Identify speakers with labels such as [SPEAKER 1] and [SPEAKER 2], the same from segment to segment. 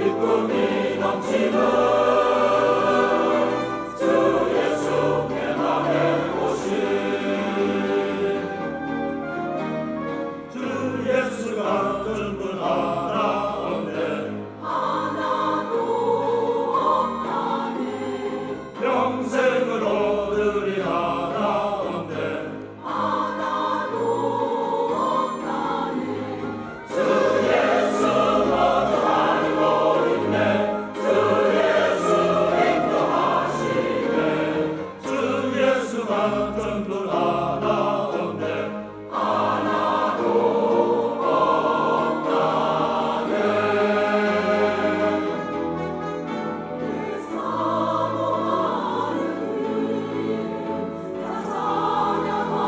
[SPEAKER 1] 기쁨이 넘치는 주 예수 내 맘에 오신 주 예수 같은 분 하나 없네 하나도 없다네 평생을 얻으리 하나 없네 하나도 없다네 주 예수 모두 알고 있네 주 예수 인도하시네 주 예수 같은 분 하나 없네 하나도 없다네 내 사모하는 다 찬양하리라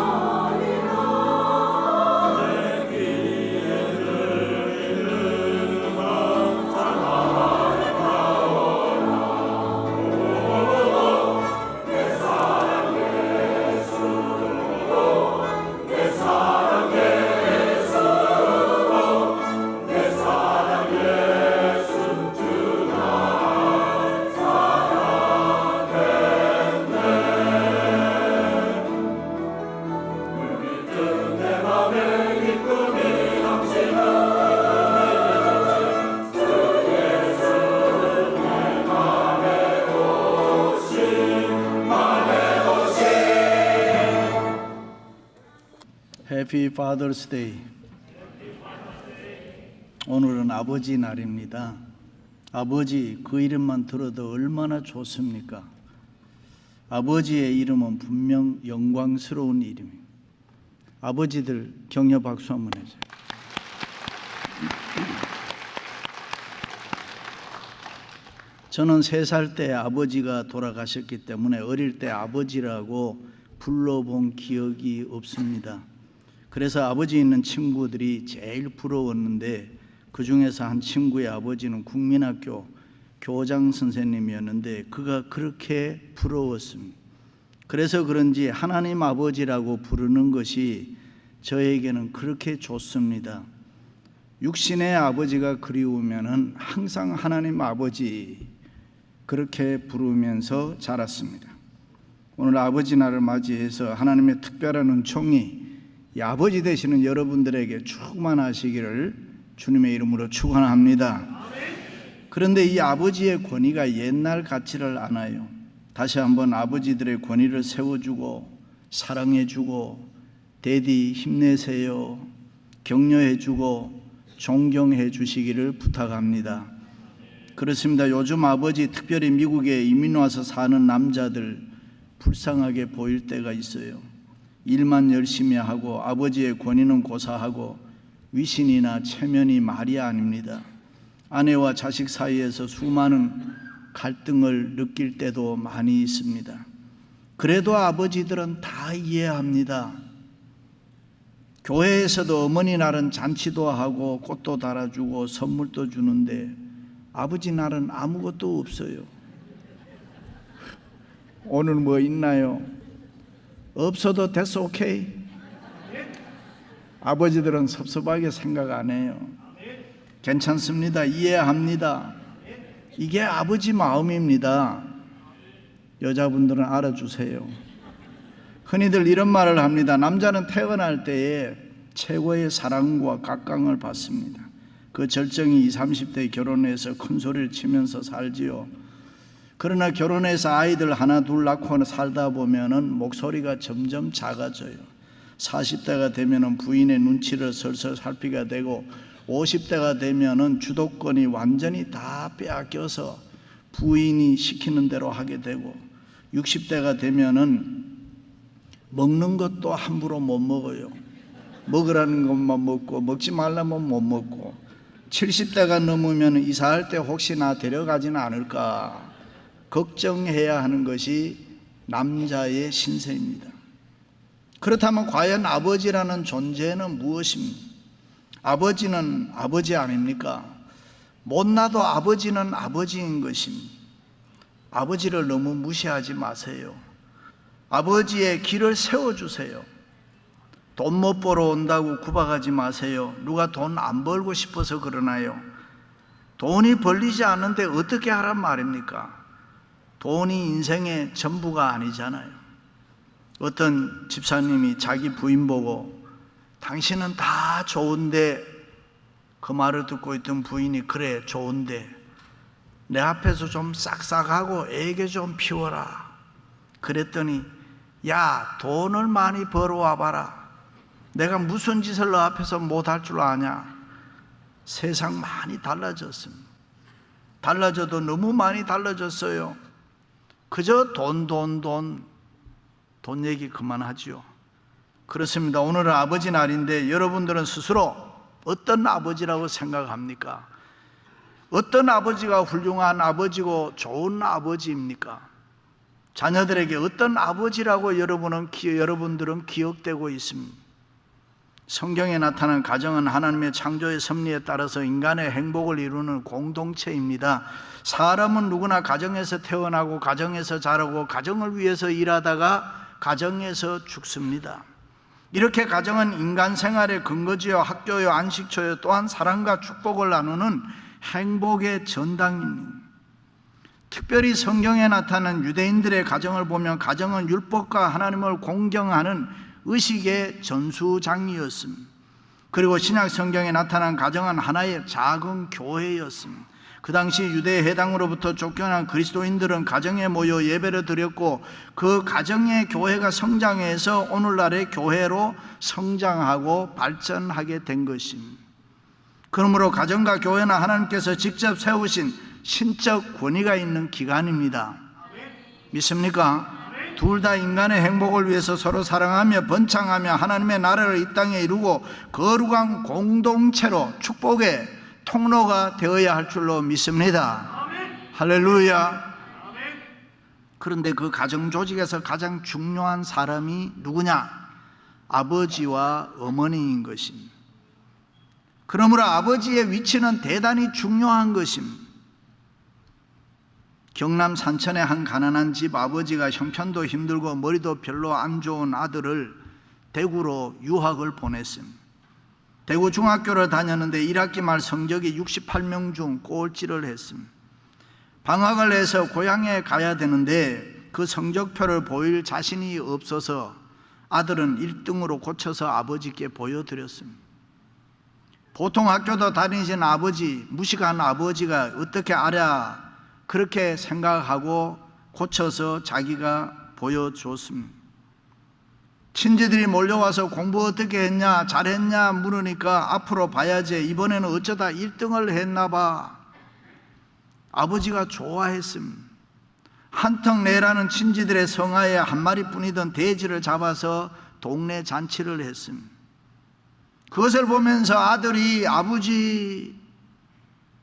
[SPEAKER 1] 내 귀에 들리는 것 찬양하리라 내 사랑 예수 내 사랑 예수 내 사랑 예수 주가 사랑했네 물밀듯 내 맘에 기쁨이 넘치는 주 예수 내 맘에 오신 맘에 오신
[SPEAKER 2] 해피 파더스 데이. 오늘은 아버지 날입니다. 아버지 그 이름만 들어도 얼마나 좋습니까? 아버지의 이름은 분명 영광스러운 이름입니다. 아버지들 격려 박수 한번 해주세요. 저는 3살 때 아버지가 돌아가셨기 때문에 어릴 때 아버지라고 불러본 기억이 없습니다. 그래서 아버지 있는 친구들이 제일 부러웠는데 그 중에서 한 친구의 아버지는 국민학교 교장 선생님이었는데 그가 그렇게 부러웠습니다. 그래서 그런지 하나님 아버지라고 부르는 것이 저에게는 그렇게 좋습니다. 육신의 아버지가 그리우면은 항상 하나님 아버지 그렇게 부르면서 자랐습니다. 오늘 아버지 날을 맞이해서 하나님의 특별한 은총이 이 아버지 되시는 여러분들에게 충만하시기를 주님의 이름으로 축원합니다. 그런데 이 아버지의 권위가 옛날 같지를 않아요. 다시 한번 아버지들의 권위를 세워주고 사랑해주고 데디 힘내세요 격려해주고 존경해 주시기를 부탁합니다. 그렇습니다. 요즘 아버지 특별히 미국에 이민 와서 사는 남자들 불쌍하게 보일 때가 있어요. 일만 열심히 하고 아버지의 권위는 고사하고 위신이나 체면이 말이 아닙니다. 아내와 자식 사이에서 수많은 갈등을 느낄 때도 많이 있습니다. 그래도 아버지들은 다 이해합니다. 교회에서도 어머니 날은 잔치도 하고 꽃도 달아주고 선물도 주는데 아버지 날은 아무것도 없어요. 오늘 뭐 있나요? 없어도 됐어, 오케이. 아버지들은 섭섭하게 생각 안 해요. 괜찮습니다. 이해합니다. 이게 아버지 마음입니다. 여자분들은 알아주세요. 흔히들 이런 말을 합니다. 남자는 태어날 때에 최고의 사랑과 각광을 받습니다. 그 절정이 20, 30대 결혼해서 큰 소리를 치면서 살지요. 그러나 결혼해서 아이들 하나 둘 낳고 살다 보면은 목소리가 점점 작아져요. 40대가 되면은 부인의 눈치를 설설 살피게 되고 50대가 되면은 주도권이 완전히 다 빼앗겨서 부인이 시키는 대로 하게 되고 60대가 되면은 먹는 것도 함부로 못 먹어요. 먹으라는 것만 먹고 먹지 말라면 못 먹고 70대가 넘으면 이사할 때 혹시 나 데려가지는 않을까 걱정해야 하는 것이 남자의 신세입니다. 그렇다면 과연 아버지라는 존재는 무엇입니까? 아버지는 아버지 아닙니까? 못나도 아버지는 아버지인 것입니다. 아버지를 너무 무시하지 마세요. 아버지의 길을 세워주세요. 돈 못 벌어 온다고 구박하지 마세요. 누가 돈 안 벌고 싶어서 그러나요? 돈이 벌리지 않는데 어떻게 하란 말입니까? 돈이 인생의 전부가 아니잖아요. 어떤 집사님이 자기 부인 보고 당신은 다 좋은데, 그 말을 듣고 있던 부인이 그래 좋은데 내 앞에서 좀 싹싹하고 애교 좀 피워라. 그랬더니 야, 돈을 많이 벌어와 봐라. 내가 무슨 짓을 너 앞에서 못할 줄 아냐. 세상 많이 달라졌습니다. 달라져도 너무 많이 달라졌어요. 그저 돈 얘기 그만하지요. 그렇습니다. 오늘은 아버지 날인데 여러분들은 스스로 어떤 아버지라고 생각합니까? 어떤 아버지가 훌륭한 아버지고 좋은 아버지입니까? 자녀들에게 어떤 아버지라고 여러분들은 기억되고 있습니다. 성경에 나타난 가정은 하나님의 창조의 섭리에 따라서 인간의 행복을 이루는 공동체입니다. 사람은 누구나 가정에서 태어나고 가정에서 자라고 가정을 위해서 일하다가 가정에서 죽습니다. 이렇게 가정은 인간 생활의 근거지요, 학교요, 안식처요, 또한 사랑과 축복을 나누는 행복의 전당입니다. 특별히 성경에 나타난 유대인들의 가정을 보면 가정은 율법과 하나님을 공경하는 의식의 전수장이었습니다. 그리고 신약 성경에 나타난 가정은 하나의 작은 교회였습니다. 그 당시 유대 해당으로부터 쫓겨난 그리스도인들은 가정에 모여 예배를 드렸고 그 가정의 교회가 성장해서 오늘날의 교회로 성장하고 발전하게 된 것입니다. 그러므로 가정과 교회는 하나님께서 직접 세우신 신적 권위가 있는 기관입니다. 믿습니까? 둘 다 인간의 행복을 위해서 서로 사랑하며 번창하며 하나님의 나라를 이 땅에 이루고 거룩한 공동체로 축복의 통로가 되어야 할 줄로 믿습니다. 할렐루야. 그런데 그 가정 조직에서 가장 중요한 사람이 누구냐? 아버지와 어머니인 것입니다. 그러므로 아버지의 위치는 대단히 중요한 것입니다. 경남 산천의 한 가난한 집 아버지가 형편도 힘들고 머리도 별로 안 좋은 아들을 대구로 유학을 보냈습니다. 대구 중학교를 다녔는데 1학기 말 성적이 68명 중 꼴찌를 했습니다. 방학을 해서 고향에 가야 되는데 그 성적표를 보일 자신이 없어서 아들은 1등으로 고쳐서 아버지께 보여드렸습니다. 보통 학교도 다니신 아버지, 무식한 아버지가 어떻게 알아? 그렇게 생각하고 고쳐서 자기가 보여줬습니다. 친지들이 몰려와서 공부 어떻게 했냐, 잘했냐 물으니까 앞으로 봐야지, 이번에는 어쩌다 1등을 했나 봐. 아버지가 좋아했습니다. 한턱 내라는 친지들의 성하에 한 마리뿐이던 돼지를 잡아서 동네 잔치를 했습니다. 그것을 보면서 아들이 아버지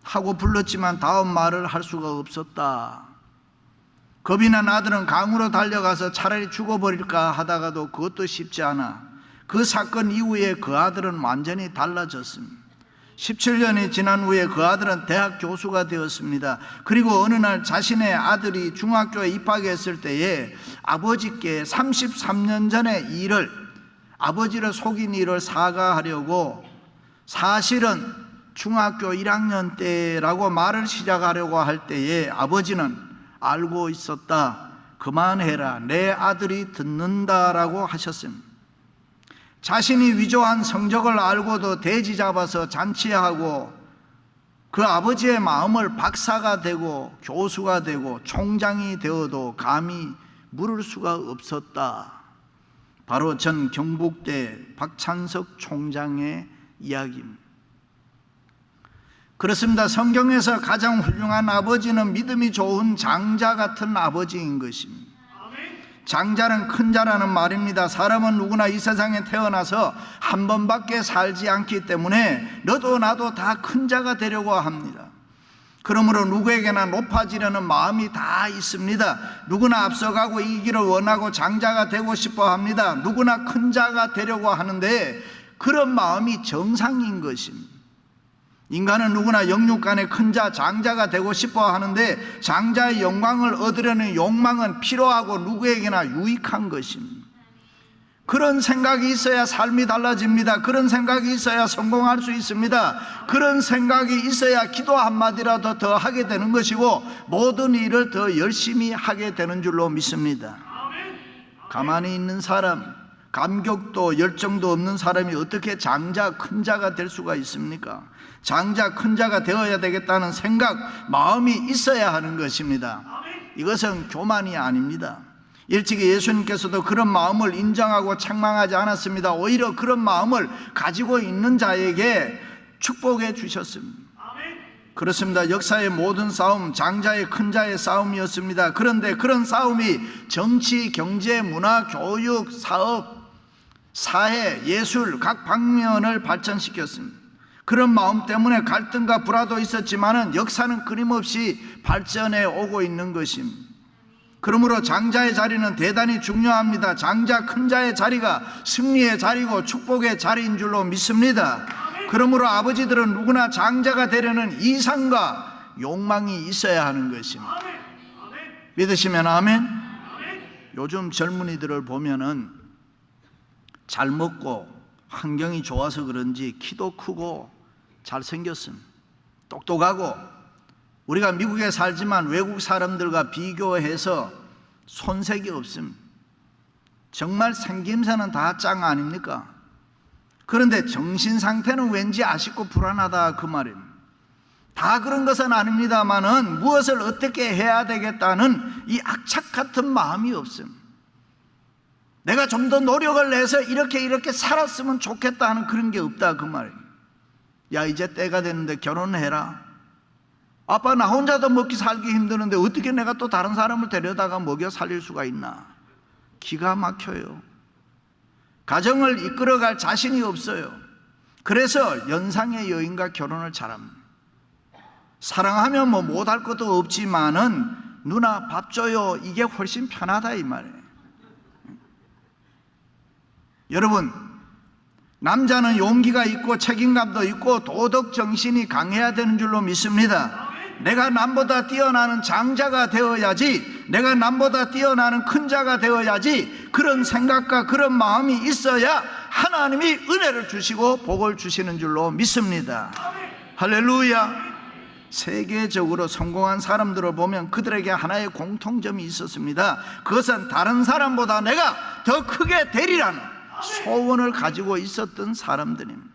[SPEAKER 2] 하고 불렀지만 다음 말을 할 수가 없었다. 겁이 난 아들은 강으로 달려가서 차라리 죽어버릴까 하다가도 그것도 쉽지 않아. 그 사건 이후에 그 아들은 완전히 달라졌습니다. 17년이 지난 후에 그 아들은 대학 교수가 되었습니다. 그리고 어느 날 자신의 아들이 중학교에 입학했을 때에 아버지께 33년 전의 일을, 아버지를 속인 일을 사과하려고 사실은 중학교 1학년 때라고 말을 시작하려고 할 때에 아버지는 알고 있었다. 그만해라. 내 아들이 듣는다라고 하셨습니다. 자신이 위조한 성적을 알고도 돼지 잡아서 잔치하고 그 아버지의 마음을 박사가 되고 교수가 되고 총장이 되어도 감히 물을 수가 없었다. 바로 전 경북대 박찬석 총장의 이야기입니다. 그렇습니다. 성경에서 가장 훌륭한 아버지는 믿음이 좋은 장자 같은 아버지인 것입니다. 장자는 큰 자라는 말입니다. 사람은 누구나 이 세상에 태어나서 한 번밖에 살지 않기 때문에 너도 나도 다 큰 자가 되려고 합니다. 그러므로 누구에게나 높아지려는 마음이 다 있습니다. 누구나 앞서가고 이기를 원하고 장자가 되고 싶어 합니다. 누구나 큰 자가 되려고 하는데 그런 마음이 정상인 것입니다. 인간은 누구나 영육간의 큰 자, 장자가 되고 싶어 하는데 장자의 영광을 얻으려는 욕망은 필요하고 누구에게나 유익한 것입니다. 그런 생각이 있어야 삶이 달라집니다. 그런 생각이 있어야 성공할 수 있습니다. 그런 생각이 있어야 기도 한마디라도 더 하게 되는 것이고 모든 일을 더 열심히 하게 되는 줄로 믿습니다. 가만히 있는 사람, 감격도 열정도 없는 사람이 어떻게 장자 큰 자가 될 수가 있습니까? 장자 큰 자가 되어야 되겠다는 생각, 마음이 있어야 하는 것입니다. 이것은 교만이 아닙니다. 일찍이 예수님께서도 그런 마음을 인정하고 책망하지 않았습니다. 오히려 그런 마음을 가지고 있는 자에게 축복해 주셨습니다. 그렇습니다. 역사의 모든 싸움, 장자의 큰 자의 싸움이었습니다. 그런데 그런 싸움이 정치, 경제, 문화, 교육, 사업, 사회, 예술 각 방면을 발전시켰습니다. 그런 마음 때문에 갈등과 불화도 있었지만은 역사는 끊임없이 발전해 오고 있는 것입니다. 그러므로 장자의 자리는 대단히 중요합니다. 장자 큰 자의 자리가 승리의 자리고 축복의 자리인 줄로 믿습니다. 그러므로 아버지들은 누구나 장자가 되려는 이상과 욕망이 있어야 하는 것입니다. 믿으시면 아멘. 요즘 젊은이들을 보면은 잘 먹고 환경이 좋아서 그런지 키도 크고 잘생겼음, 똑똑하고 우리가 미국에 살지만 외국 사람들과 비교해서 손색이 없음. 정말 생김새는 다 짱 아닙니까? 그런데 정신 상태는 왠지 아쉽고 불안하다 그 말입니다. 다 그런 것은 아닙니다만은 무엇을 어떻게 해야 되겠다는 이 악착 같은 마음이 없음. 내가 좀 더 노력을 내서 이렇게 살았으면 좋겠다 하는 그런 게 없다 그 말입니다. 야, 이제 때가 됐는데 결혼해라. 아빠 나 혼자도 먹기 살기 힘드는데 어떻게 내가 또 다른 사람을 데려다가 먹여 살릴 수가 있나. 기가 막혀요. 가정을 이끌어갈 자신이 없어요. 그래서 연상의 여인과 결혼을 잘합니다. 사랑하면 뭐 못할 것도 없지만은 누나 밥 줘요, 이게 훨씬 편하다 이 말이에요. 여러분, 남자는 용기가 있고 책임감도 있고 도덕 정신이 강해야 되는 줄로 믿습니다. 내가 남보다 뛰어나는 장자가 되어야지, 내가 남보다 뛰어나는 큰 자가 되어야지, 그런 생각과 그런 마음이 있어야 하나님이 은혜를 주시고 복을 주시는 줄로 믿습니다. 할렐루야. 세계적으로 성공한 사람들을 보면 그들에게 하나의 공통점이 있었습니다. 그것은 다른 사람보다 내가 더 크게 되리라는 소원을 가지고 있었던 사람들입니다.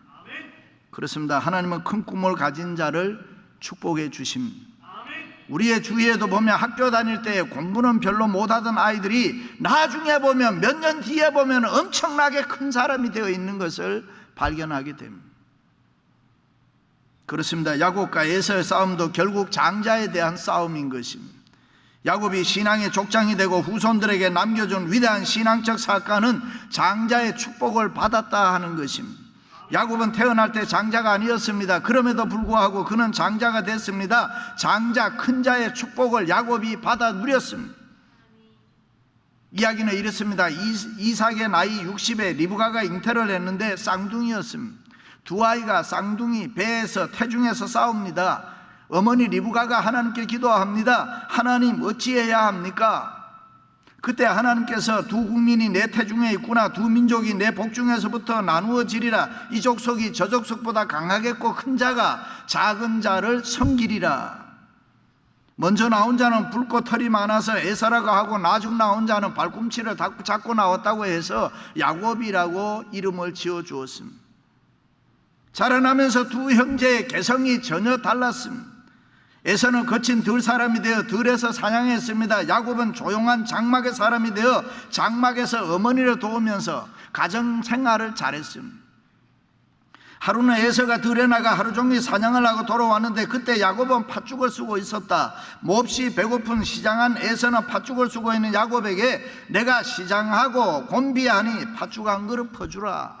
[SPEAKER 2] 그렇습니다. 하나님은 큰 꿈을 가진 자를 축복해 주십니다. 우리의 주위에도 보면 학교 다닐 때 공부는 별로 못하던 아이들이 나중에 보면 몇 년 뒤에 보면 엄청나게 큰 사람이 되어 있는 것을 발견하게 됩니다. 그렇습니다. 야곱과 에서의 싸움도 결국 장자에 대한 싸움인 것입니다. 야곱이 신앙의 족장이 되고 후손들에게 남겨준 위대한 신앙적 사건은 장자의 축복을 받았다 하는 것입니다. 야곱은 태어날 때 장자가 아니었습니다. 그럼에도 불구하고 그는 장자가 됐습니다. 장자 큰 자의 축복을 야곱이 받아 누렸습니다. 이야기는 이렇습니다. 이삭의 나이 60에 리브가가 잉태를 했는데 쌍둥이였습니다. 두 아이가 쌍둥이 배에서 태중에서 싸웁니다. 어머니 리브가가 하나님께 기도합니다. 하나님 어찌해야 합니까? 그때 하나님께서 두 국민이 내 태중에 있구나, 두 민족이 내 복중에서부터 나누어지리라. 이 족속이 저 족속보다 강하겠고 큰 자가 작은 자를 섬기리라. 먼저 나온 자는 붉고 털이 많아서 에사라고 하고 나중 나온 자는 발꿈치를 잡고 나왔다고 해서 야곱이라고 이름을 지어 주었습니다. 자라나면서 두 형제의 개성이 전혀 달랐습니다. 에서는 거친 들 사람이 되어 들에서 사냥했습니다. 야곱은 조용한 장막의 사람이 되어 장막에서 어머니를 도우면서 가정생활을 잘했습니다. 하루는 에서가 들에 나가 하루 종일 사냥을 하고 돌아왔는데 그때 야곱은 팥죽을 쓰고 있었다. 몹시 배고픈 시장한 에서는 팥죽을 쓰고 있는 야곱에게 내가 시장하고 곤비하니 팥죽 한 그릇 퍼주라.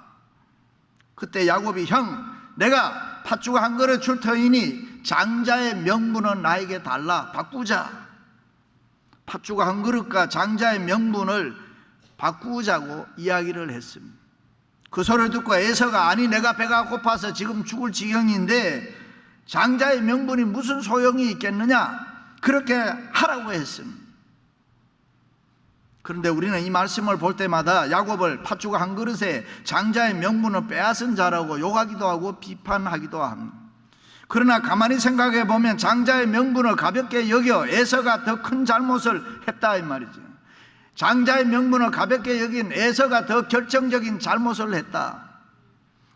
[SPEAKER 2] 그때 야곱이 형, 내가 팥죽 한 그릇 줄 터이니 장자의 명분은 나에게 달라, 바꾸자. 팥죽 한 그릇과 장자의 명분을 바꾸자고 이야기를 했습니다. 그 소리를 듣고 에서가 아니 내가 배가 고파서 지금 죽을 지경인데 장자의 명분이 무슨 소용이 있겠느냐, 그렇게 하라고 했습니다. 그런데 우리는 이 말씀을 볼 때마다 야곱을 팥죽 한 그릇에 장자의 명분을 빼앗은 자라고 욕하기도 하고 비판하기도 합니다. 그러나 가만히 생각해 보면 장자의 명분을 가볍게 여겨 에서가 더 큰 잘못을 했다 이 말이죠. 장자의 명분을 가볍게 여긴 에서가 더 결정적인 잘못을 했다.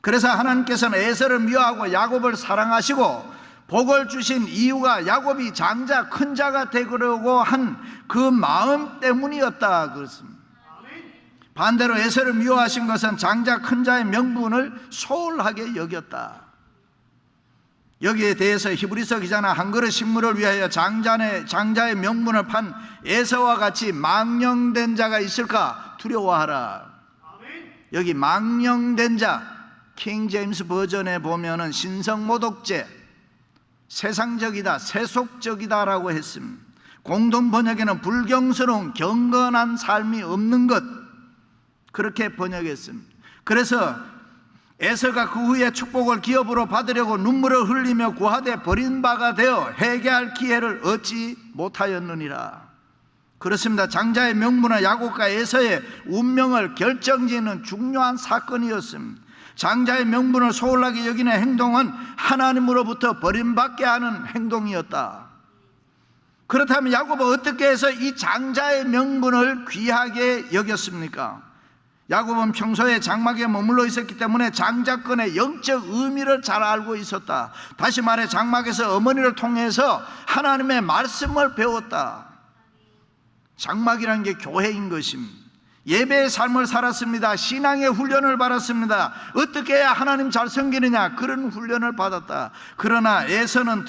[SPEAKER 2] 그래서 하나님께서는 에서를 미워하고 야곱을 사랑하시고 복을 주신 이유가 야곱이 장자 큰 자가 되려고 한 그 마음 때문이었다 그렇습니다. 반대로 에서를 미워하신 것은 장자 큰 자의 명분을 소홀하게 여겼다. 여기에 대해서 히브리서 기자는 한 그릇 식물을 위하여 장자의 명분을 판 에서와 같이 망령된 자가 있을까 두려워하라. 여기 망령된 자, 킹 제임스 버전에 보면은 신성모독죄, 세상적이다, 세속적이다라고 했습니다. 공동 번역에는 불경스러운 경건한 삶이 없는 것, 그렇게 번역했습니다. 그래서 에서가 그 후에 축복을 기업으로 받으려고 눈물을 흘리며 구하되 버린 바가 되어 회개할 기회를 얻지 못하였느니라. 그렇습니다. 장자의 명분은 야곱과 에서의 운명을 결정짓는 중요한 사건이었습니다. 장자의 명분을 소홀하게 여기는 행동은 하나님으로부터 버림받게 하는 행동이었다. 그렇다면 야곱은 어떻게 해서 이 장자의 명분을 귀하게 여겼습니까? 야곱은 평소에 장막에 머물러 있었기 때문에 장자권의 영적 의미를 잘 알고 있었다. 다시 말해 장막에서 어머니를 통해서 하나님의 말씀을 배웠다. 장막이라는 게 교회인 것입니다. 예배의 삶을 살았습니다. 신앙의 훈련을 받았습니다. 어떻게 해야 하나님 잘 섬기느냐, 그런 훈련을 받았다. 그러나 에서는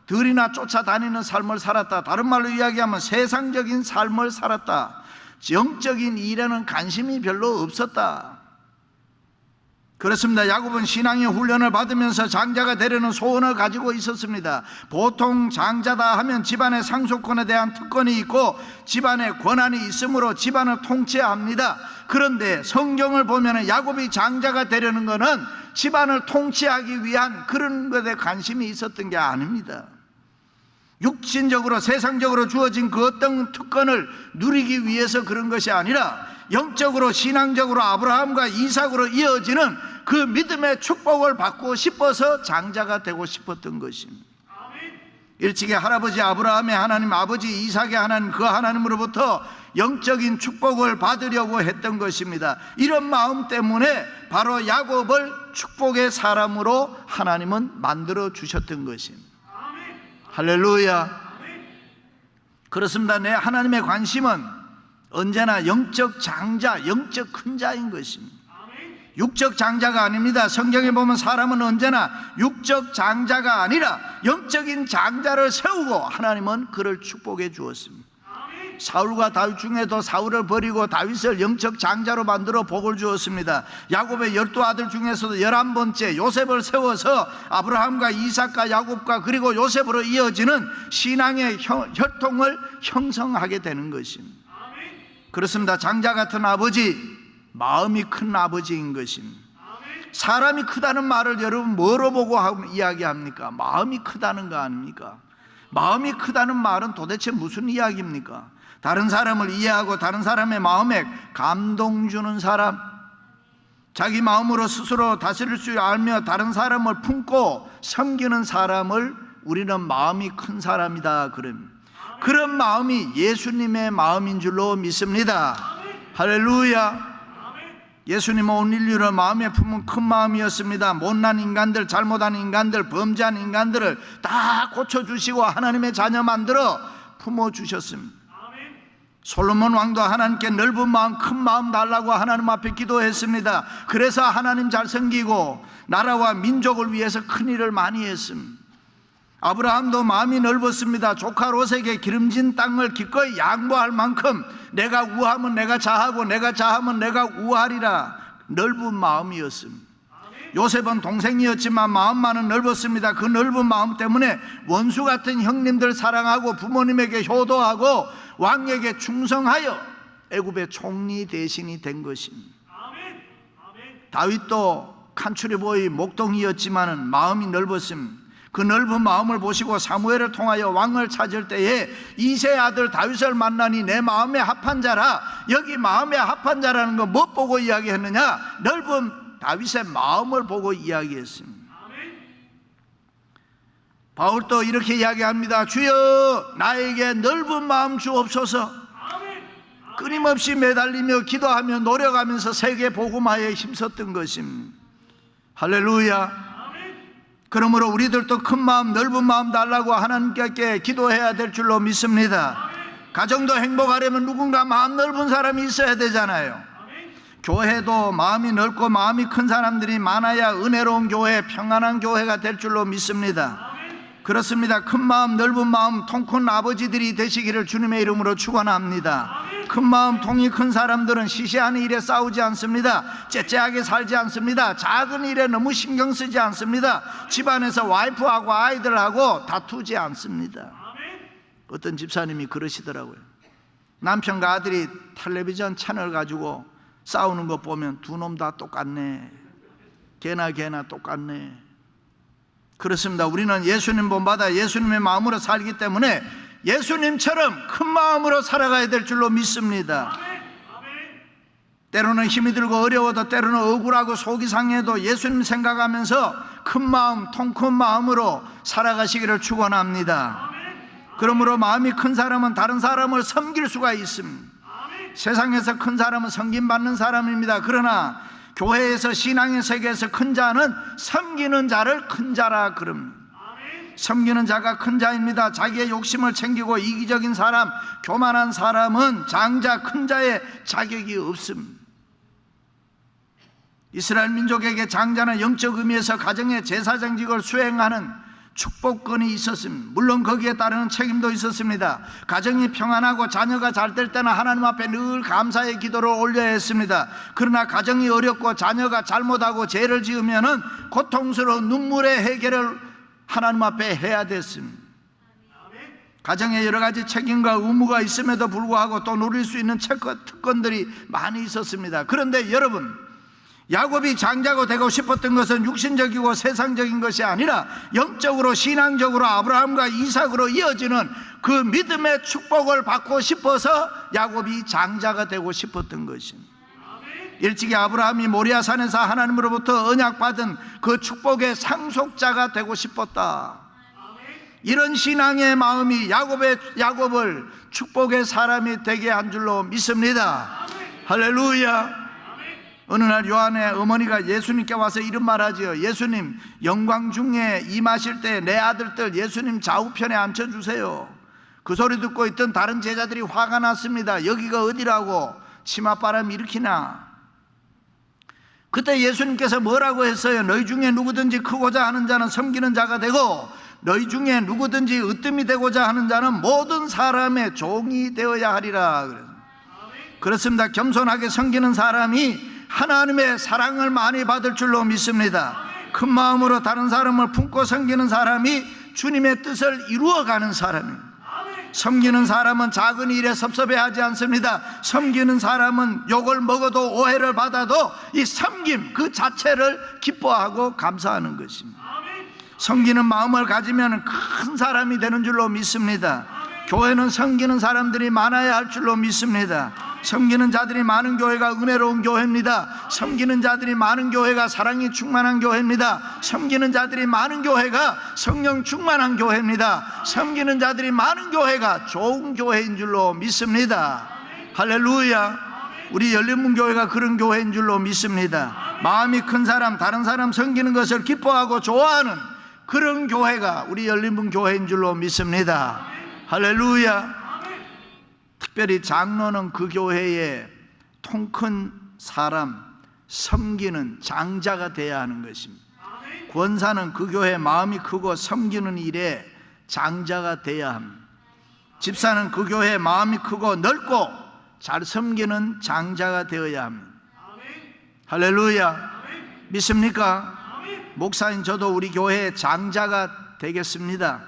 [SPEAKER 2] 들이나 쫓아다니는 삶을 살았다. 다른 말로 이야기하면 세상적인 삶을 살았다. 영적인 일에는 관심이 별로 없었다. 그렇습니다. 야곱은 신앙의 훈련을 받으면서 장자가 되려는 소원을 가지고 있었습니다. 보통 장자다 하면 집안의 상속권에 대한 특권이 있고 집안의 권한이 있으므로 집안을 통치합니다. 그런데 성경을 보면 야곱이 장자가 되려는 것은 집안을 통치하기 위한 그런 것에 관심이 있었던 게 아닙니다. 육신적으로 세상적으로 주어진 그 어떤 특권을 누리기 위해서 그런 것이 아니라 영적으로 신앙적으로 아브라함과 이삭으로 이어지는 그 믿음의 축복을 받고 싶어서 장자가 되고 싶었던 것입니다. 일찍이 할아버지 아브라함의 하나님, 아버지 이삭의 하나님, 그 하나님으로부터 영적인 축복을 받으려고 했던 것입니다. 이런 마음 때문에 바로 야곱을 축복의 사람으로 하나님은 만들어 주셨던 것입니다. 할렐루야. 그렇습니다. 내 하나님의 관심은 언제나 영적 장자, 영적 큰 자인 것입니다. 육적 장자가 아닙니다. 성경에 보면 사람은 언제나 육적 장자가 아니라 영적인 장자를 세우고 하나님은 그를 축복해 주었습니다. 사울과 다윗 중에도 사울을 버리고 다윗을 영적 장자로 만들어 복을 주었습니다. 야곱의 12아들 중에서도 11번째 요셉을 세워서 아브라함과 이삭과 야곱과 그리고 요셉으로 이어지는 신앙의 혈통을 형성하게 되는 것입니다. 그렇습니다. 장자 같은 아버지, 마음이 큰 아버지인 것입니다. 사람이 크다는 말을 여러분 뭐로 보고 이야기합니까? 마음이 크다는 거 아닙니까? 마음이 크다는 말은 도대체 무슨 이야기입니까? 다른 사람을 이해하고 다른 사람의 마음에 감동 주는 사람, 자기 마음으로 스스로 다스릴 줄 알며 다른 사람을 품고 섬기는 사람을 우리는 마음이 큰 사람이다 그럽니다. 그런 마음이 예수님의 마음인 줄로 믿습니다. 할렐루야. 예수님은 온 인류를 마음에 품은 큰 마음이었습니다. 못난 인간들, 잘못한 인간들, 범죄한 인간들을 다 고쳐주시고 하나님의 자녀 만들어 품어주셨습니다. 솔로몬 왕도 하나님께 넓은 마음, 큰 마음 달라고 하나님 앞에 기도했습니다. 그래서 하나님 잘 섬기고 나라와 민족을 위해서 큰 일을 많이 했습니다. 아브라함도 마음이 넓었습니다. 조카 롯에게 기름진 땅을 기꺼이 양보할 만큼 내가 우하면 내가 자하고 내가 자하면 내가 우하리라, 넓은 마음이었습니다. 요셉은 동생이었지만 마음만은 넓었습니다. 그 넓은 마음 때문에 원수 같은 형님들 사랑하고 부모님에게 효도하고 왕에게 충성하여 애굽의 총리 대신이 된 것입니다. 다윗도 칸추리보이 목동이었지만 마음이 넓었습니다. 그 넓은 마음을 보시고 사무엘을 통하여 왕을 찾을 때에 이새의 아들 다윗을 만나니 내 마음에 합한 자라. 여기 마음에 합한 자라는 거 뭐 보고 이야기했느냐? 넓은 다윗의 마음을 보고 이야기했습니다. 바울도 이렇게 이야기합니다. 주여 나에게 넓은 마음 주옵소서. 끊임없이 매달리며 기도하며 노력하면서 세계 복음화에 힘썼던 것입니다. 할렐루야. 그러므로 우리들도 큰 마음, 넓은 마음 달라고 하나님께 기도해야 될 줄로 믿습니다. 가정도 행복하려면 누군가 마음 넓은 사람이 있어야 되잖아요. 교회도 마음이 넓고 마음이 큰 사람들이 많아야 은혜로운 교회, 평안한 교회가 될 줄로 믿습니다. 그렇습니다. 큰 마음, 넓은 마음, 통 큰 아버지들이 되시기를 주님의 이름으로 축원합니다. 큰 마음, 통이 큰 사람들은 시시하는 일에 싸우지 않습니다. 째째하게 살지 않습니다. 작은 일에 너무 신경 쓰지 않습니다. 집안에서 와이프하고 아이들하고 다투지 않습니다. 어떤 집사님이 그러시더라고요. 남편과 아들이 텔레비전 채널 가지고 싸우는 거 보면 두 놈 다 똑같네. 걔나 똑같네. 그렇습니다. 우리는 예수님 본받아 예수님의 마음으로 살기 때문에 예수님처럼 큰 마음으로 살아가야 될 줄로 믿습니다. 때로는 힘이 들고 어려워도 때로는 억울하고 속이 상해도 예수님 생각하면서 큰 마음, 통 큰 마음으로 살아가시기를 축원합니다. 그러므로 마음이 큰 사람은 다른 사람을 섬길 수가 있습니다. 세상에서 큰 사람은 섬김받는 사람입니다. 그러나 교회에서 신앙의 세계에서 큰 자는 섬기는 자를 큰 자라 그럽니다. 섬기는 자가 큰 자입니다. 자기의 욕심을 챙기고 이기적인 사람, 교만한 사람은 장자, 큰 자의 자격이 없습니다. 이스라엘 민족에게 장자는 영적 의미에서 가정의 제사장직을 수행하는 축복권이 있었습니다. 물론 거기에 따르는 책임도 있었습니다. 가정이 평안하고 자녀가 잘 될 때는 하나님 앞에 늘 감사의 기도를 올려야 했습니다. 그러나 가정이 어렵고 자녀가 잘못하고 죄를 지으면은 고통스러운 눈물의 해결을 하나님 앞에 해야 됐습니다. 가정에 여러 가지 책임과 의무가 있음에도 불구하고 또 누릴 수 있는 특권들이 많이 있었습니다. 그런데 여러분, 야곱이 장자가 되고 싶었던 것은 육신적이고 세상적인 것이 아니라 영적으로 신앙적으로 아브라함과 이삭으로 이어지는 그 믿음의 축복을 받고 싶어서 야곱이 장자가 되고 싶었던 것입니다. 일찍이 아브라함이 모리아산에서 하나님으로부터 언약받은 그 축복의 상속자가 되고 싶었다. 이런 신앙의 마음이 야곱을 축복의 사람이 되게 한 줄로 믿습니다. 할렐루야. 어느 날 요한의 어머니가 예수님께 와서 이런 말하지요. 예수님, 영광 중에 임하실 때 내 아들들 예수님 좌우편에 앉혀주세요. 그 소리 듣고 있던 다른 제자들이 화가 났습니다. 여기가 어디라고 치맛바람 일으키나. 그때 예수님께서 뭐라고 했어요? 너희 중에 누구든지 크고자 하는 자는 섬기는 자가 되고 너희 중에 누구든지 으뜸이 되고자 하는 자는 모든 사람의 종이 되어야 하리라. 그렇습니다. 겸손하게 섬기는 사람이 하나님의 사랑을 많이 받을 줄로 믿습니다. 큰 마음으로 다른 사람을 품고 섬기는 사람이 주님의 뜻을 이루어가는 사람입니다. 섬기는 사람은 작은 일에 섭섭해하지 않습니다. 섬기는 사람은 욕을 먹어도 오해를 받아도 이 섬김 그 자체를 기뻐하고 감사하는 것입니다. 섬기는 마음을 가지면 큰 사람이 되는 줄로 믿습니다. 교회는 섬기는 사람들이 많아야 할 줄로 믿습니다. 섬기는 자들이 많은 교회가 은혜로운 교회입니다. 섬기는 자들이 많은 교회가 사랑이 충만한 교회입니다. 섬기는 자들이 많은 교회가 성령 충만한 교회입니다. 섬기는 자들이 많은 교회가 좋은 교회인 줄로 믿습니다. 할렐루야. 우리 열린문교회가 그런 교회인 줄로 믿습니다. 마음이 큰 사람, 다른 사람 섬기는 것을 기뻐하고 좋아하는 그런 교회가 우리 열린문교회인 줄로 믿습니다. 할렐루야. 특별히 장로는 그 교회의 통 큰 사람, 섬기는 장자가 되어야 하는 것입니다. 권사는 그 교회의 마음이 크고 섬기는 일에 장자가 되어야 합니다. 집사는 그 교회의 마음이 크고 넓고 잘 섬기는 장자가 되어야 합니다. 할렐루야. 믿습니까? 목사인 저도 우리 교회의 장자가 되겠습니다.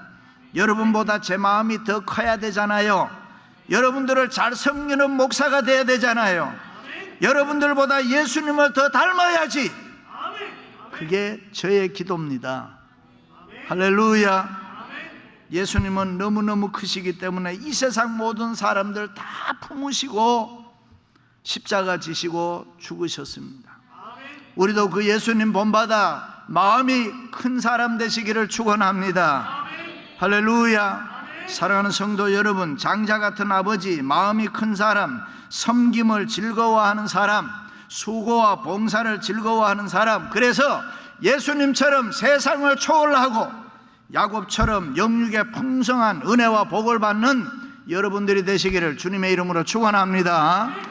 [SPEAKER 2] 여러분보다 제 마음이 더 커야 되잖아요. 여러분들을 잘 섬기는 목사가 되어야 되잖아요. 여러분들보다 예수님을 더 닮아야지. 그게 저의 기도입니다. 할렐루야. 예수님은 너무너무 크시기 때문에 이 세상 모든 사람들 다 품으시고 십자가 지시고 죽으셨습니다. 우리도 그 예수님 본받아 마음이 큰 사람 되시기를 축원합니다. 할렐루야. 사랑하는 성도 여러분, 장자 같은 아버지, 마음이 큰 사람, 섬김을 즐거워하는 사람, 수고와 봉사를 즐거워하는 사람, 그래서 예수님처럼 세상을 초월하고 야곱처럼 영육의 풍성한 은혜와 복을 받는 여러분들이 되시기를 주님의 이름으로 축원합니다.